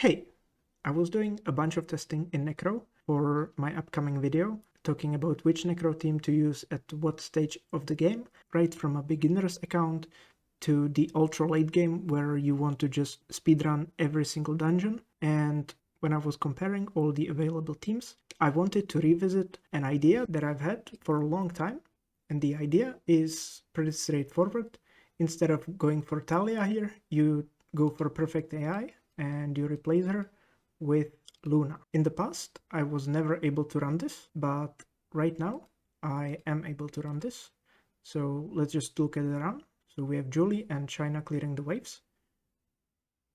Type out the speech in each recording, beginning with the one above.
Hey, I was doing a bunch of testing in Necro for my upcoming video, talking about which Necro team to use at what stage of the game, right from a beginner's account to the ultra late game where you want to just speedrun every single dungeon. And when I was comparing all the available teams, I wanted to revisit an idea that I've had for a long time. And the idea is pretty straightforward. Instead of going for Talia here, you go for Perfect AI and you replace her with Luna. In the past, I was never able to run this, but right now I am able to run this. So let's just look at the run. So we have Julie and Shaina clearing the waves.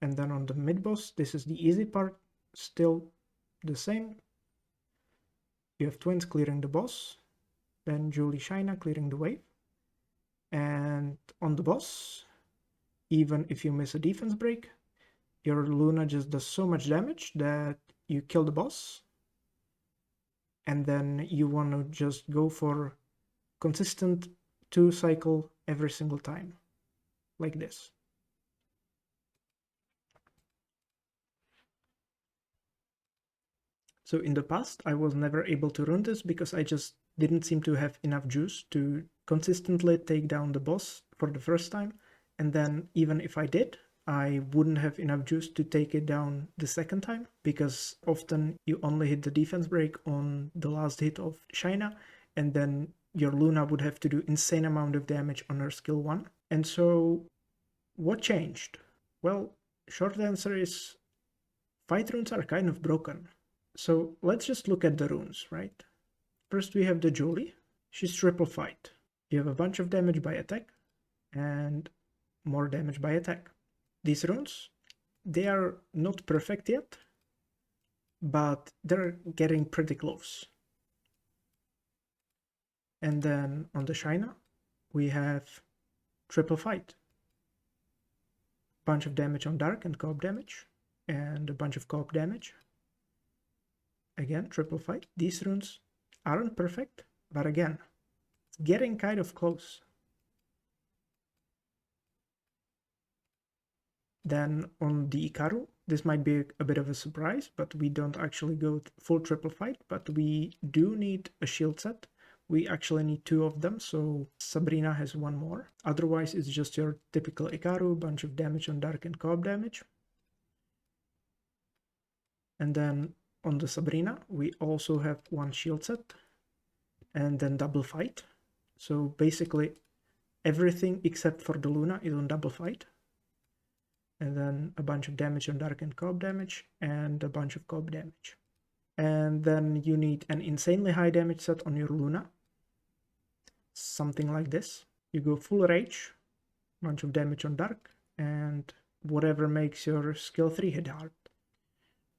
And then on the mid boss, this is the easy part, still the same. You have twins clearing the boss, then Julie, Shaina clearing the wave. And on the boss, even if you miss a defense break, your Luna just does so much damage that you kill the boss. And then you want to just go for consistent 2 cycle every single time, like this. So in the past, I was never able to run this because I just didn't seem to have enough juice to consistently take down the boss for the first time. And then even if I did, I wouldn't have enough juice to take it down the second time, because often you only hit the defense break on the last hit of Shaina, and then your Luna would have to do insane amount of damage on her skill 1. And so what changed? Well, short answer is fight runes are kind of broken. So let's just look at the runes, right? First we have the Julie. She's triple fight. You have a bunch of damage by attack and more damage by attack. These runes, they are not perfect yet, but they're getting pretty close. And then on the Shaina, we have triple fight. Bunch of damage on dark and co-op damage, and a bunch of co-op damage. Again, triple fight. These runes aren't perfect, but again, it's getting kind of close. Then on the Ikaru, this might be a bit of a surprise, but we don't actually go full triple fight, but we do need a shield set. We actually need 2 of them, so Sabrina has 1 more. Otherwise, it's just your typical Ikaru, bunch of damage on dark and co-op damage. And then on the Sabrina, we also have 1 shield set, and then double fight. So basically, everything except for the Luna is on double fight. And then a bunch of damage on dark and co-op damage, and a bunch of co-op damage. And then you need an insanely high damage set on your Luna. Something like this. You go full rage, bunch of damage on dark, and whatever makes your skill 3 hit hard.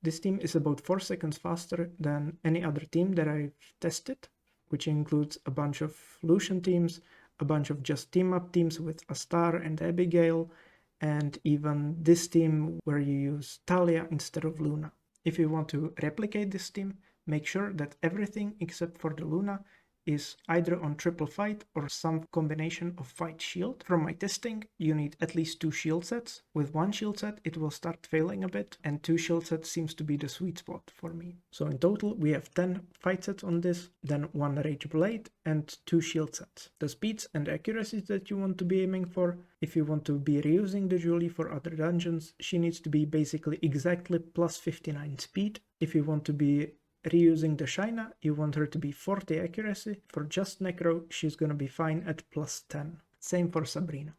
This team is about 4 seconds faster than any other team that I've tested, which includes a bunch of Lucian teams, a bunch of just team-up teams with Astar and Abigail, and even this team where you use Talia instead of Luna. If you want to replicate this team, make sure that everything except for the Luna is either on triple fight or some combination of fight shield. From my testing, you need at least 2 shield sets. With 1 shield set, it will start failing a bit, and 2 shield sets seems to be the sweet spot for me. So in total, we have 10 fight sets on this, then 1 rage blade, and 2 shield sets. The speeds and accuracies that you want to be aiming for, if you want to be reusing the Julie for other dungeons, she needs to be basically exactly plus 59 speed. If you want to be reusing the Shaina, you want her to be 40 accuracy. For just Necro, she's gonna be fine at plus 10. Same for Sabrina.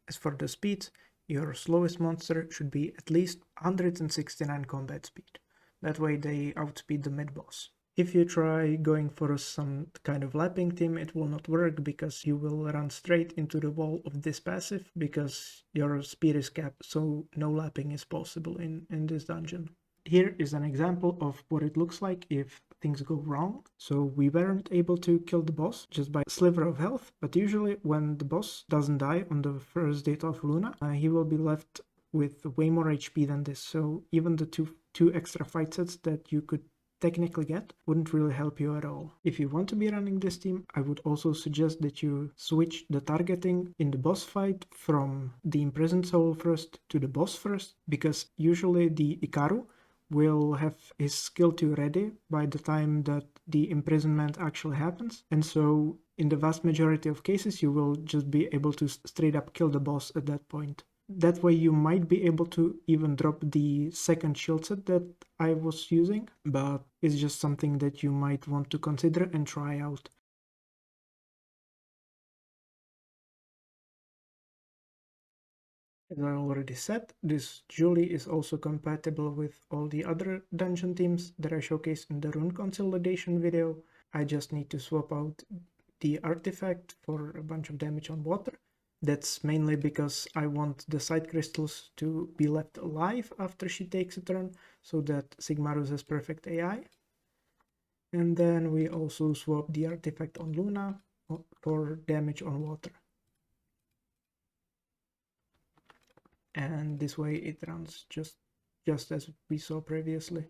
As for the speed, your slowest monster should be at least 169 combat speed. That way they outspeed the mid-boss. If you try going for some kind of lapping team, it will not work because you will run straight into the wall of this passive because your speed is capped, so no lapping is possible in this dungeon. Here is an example of what it looks like if things go wrong. So we weren't able to kill the boss just by a sliver of health, but usually when the boss doesn't die on the first hit of Luna, he will be left with way more HP than this. So even the two extra fight sets that you could technically get wouldn't really help you at all. If you want to be running this team, I would also suggest that you switch the targeting in the boss fight from the imprisoned soul first to the boss first, because usually the Ikaru will have his skill 2 ready by the time that the imprisonment actually happens, and so in the vast majority of cases you will just be able to straight up kill the boss at that point. That way you might be able to even drop the second shield set that I was using, but it's just something that you might want to consider and try out. As I already said, this Julie is also compatible with all the other dungeon teams that I showcased in the rune consolidation video. I just need to swap out the artifact for a bunch of damage on water. That's mainly because I want the side crystals to be left alive after she takes a turn, so that Sigmarus has perfect AI. And then we also swap the artifact on Luna for damage on water. And this way it runs just as we saw previously.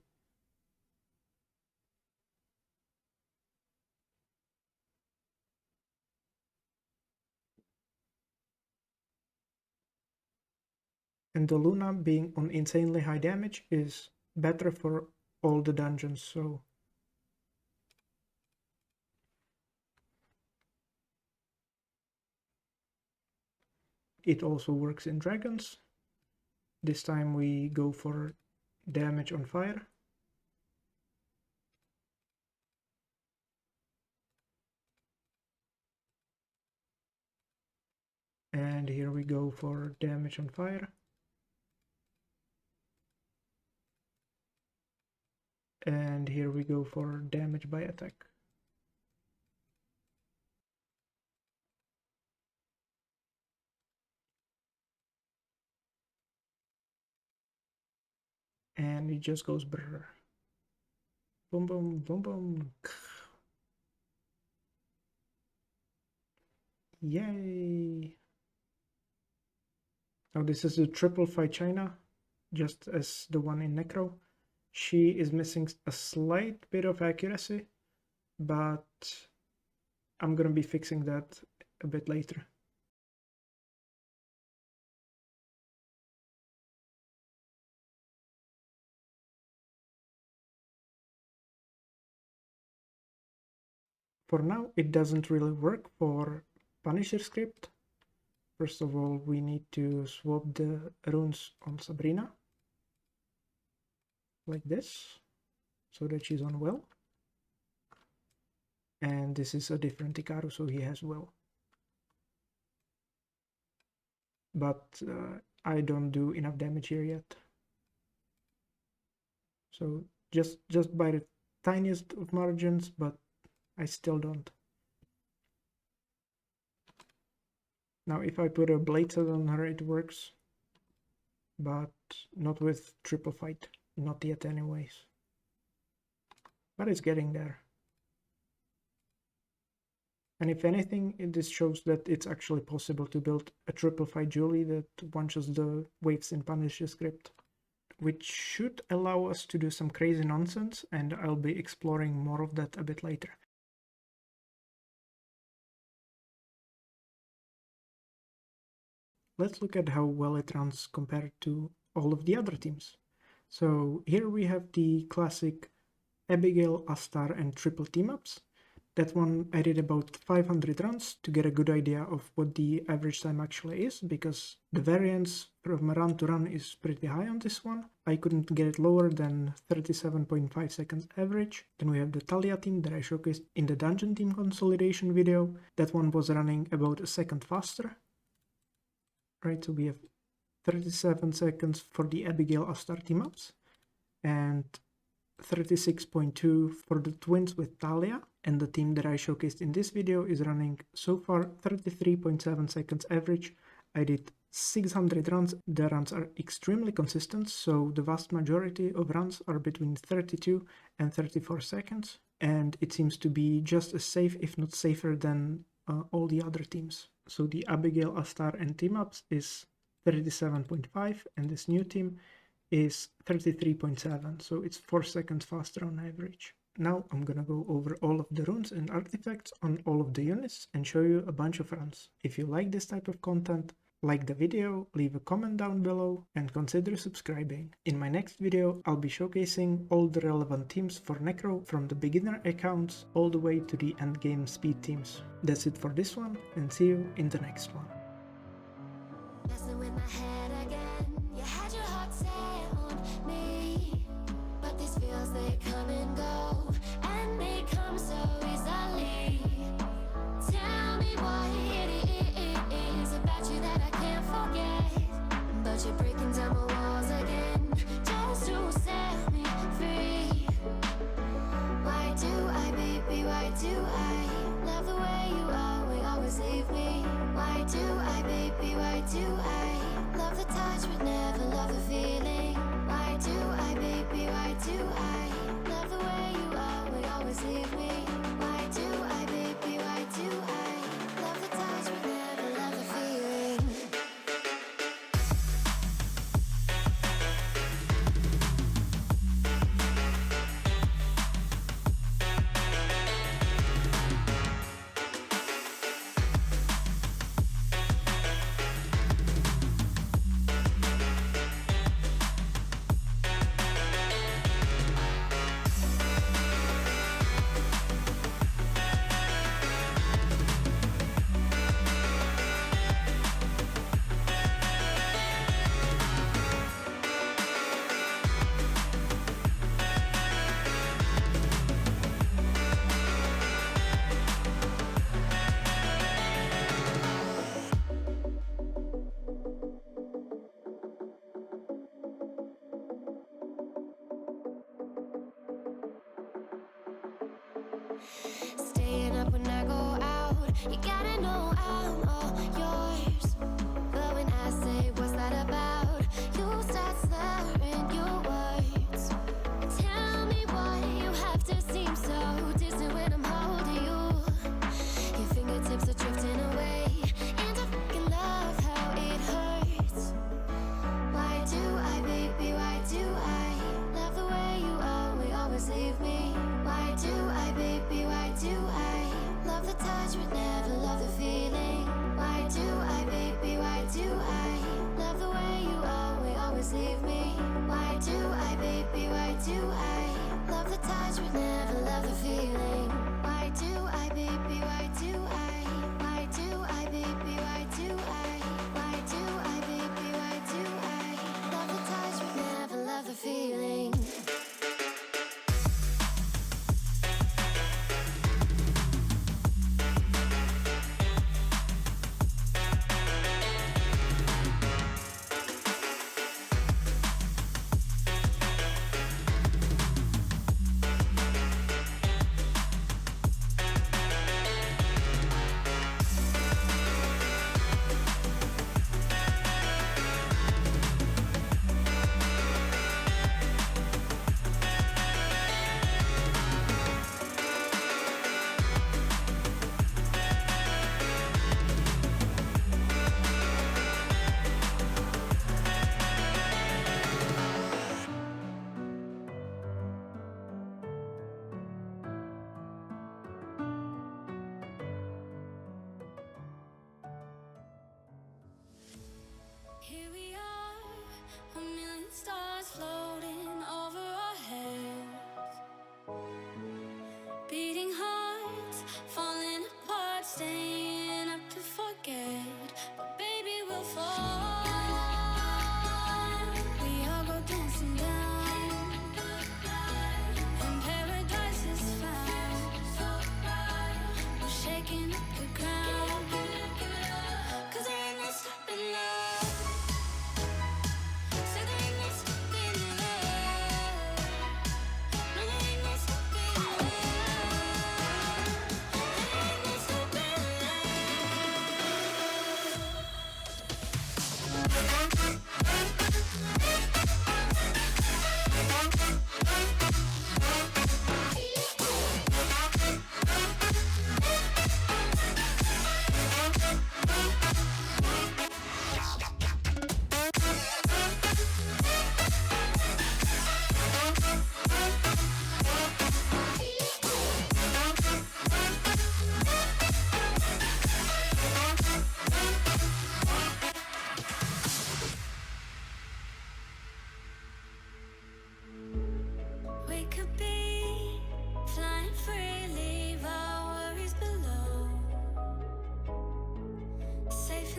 And the Luna being on insanely high damage is better for all the dungeons, so it also works in dragons. This time we go for damage on fire. And here we go for damage on fire. And here we go for damage by attack. And it just goes brrr. Boom, boom, boom, boom. Yay! Now this is a triple fight Shaina, just as the one in Necro. She is missing a slight bit of accuracy, but I'm gonna be fixing that a bit later. For now, it doesn't really work for Punisher script. First of all, we need to swap the runes on Sabrina, like this, so that she's on well. And this is a different Ikaru, so he has well. But I don't do enough damage here yet. So just by the tiniest of margins, but I still don't. Now if I put a blade set on her, it works, but not with triple fight, not yet anyways. But it's getting there. And if anything, this shows that it's actually possible to build a triple fight Julie that one-shots the waves in Punisher script, which should allow us to do some crazy nonsense, and I'll be exploring more of that a bit later. Let's look at how well it runs compared to all of the other teams. So here we have the classic Abigail, Astar and triple team-ups. That one I did about 500 runs to get a good idea of what the average time actually is, because the variance from run to run is pretty high on this one. I couldn't get it lower than 37.5 seconds average. Then we have the Talia team that I showcased in the dungeon team consolidation video. That one was running about a second faster. Right, so we have 37 seconds for the Abigail Astar team-ups and 36.2 for the twins with Talia, and the team that I showcased in this video is running so far 33.7 seconds average. I did 600 runs. The runs are extremely consistent, so the vast majority of runs are between 32 and 34 seconds, and it seems to be just as safe, if not safer, than all the other teams. So the Abigail, Astar and team-ups is 37.5, and this new team is 33.7, so it's 4 seconds faster on average. Now I'm gonna go over all of the runes and artifacts on all of the units and show you a bunch of runs. If you like this type of content, like the video, leave a comment down below, and consider subscribing. In my next video, I'll be showcasing all the relevant teams for Necro from the beginner accounts all the way to the endgame speed teams. That's it for this one, and see you in the next one. Messing with my head again. You had your heart set on me, but these feels, they come and go, and they come so easily. Tell me what it is about you that I can't forget, but you're breaking down my walls again just to set me free. Why do I, baby, why do I love the way you always leave me? Why do I, baby, why do I love the touch but never love the feeling? Why do I, baby, why do I love the way you always leave me? Why do I, baby, why do I love the touch but never love the feeling? Staying up when I go out, you gotta know I'm all yours. But when I say what's that about, you start slurring your words. Tell me why you have to seem so distant when I'm holding you. Your fingertips are drifting away, and I fucking love how it hurts. Why do I, baby, why do I love the way you always leave me? Why do I, baby, why do I love the touch but never love the feeling? Why do I, baby, why do I love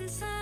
inside.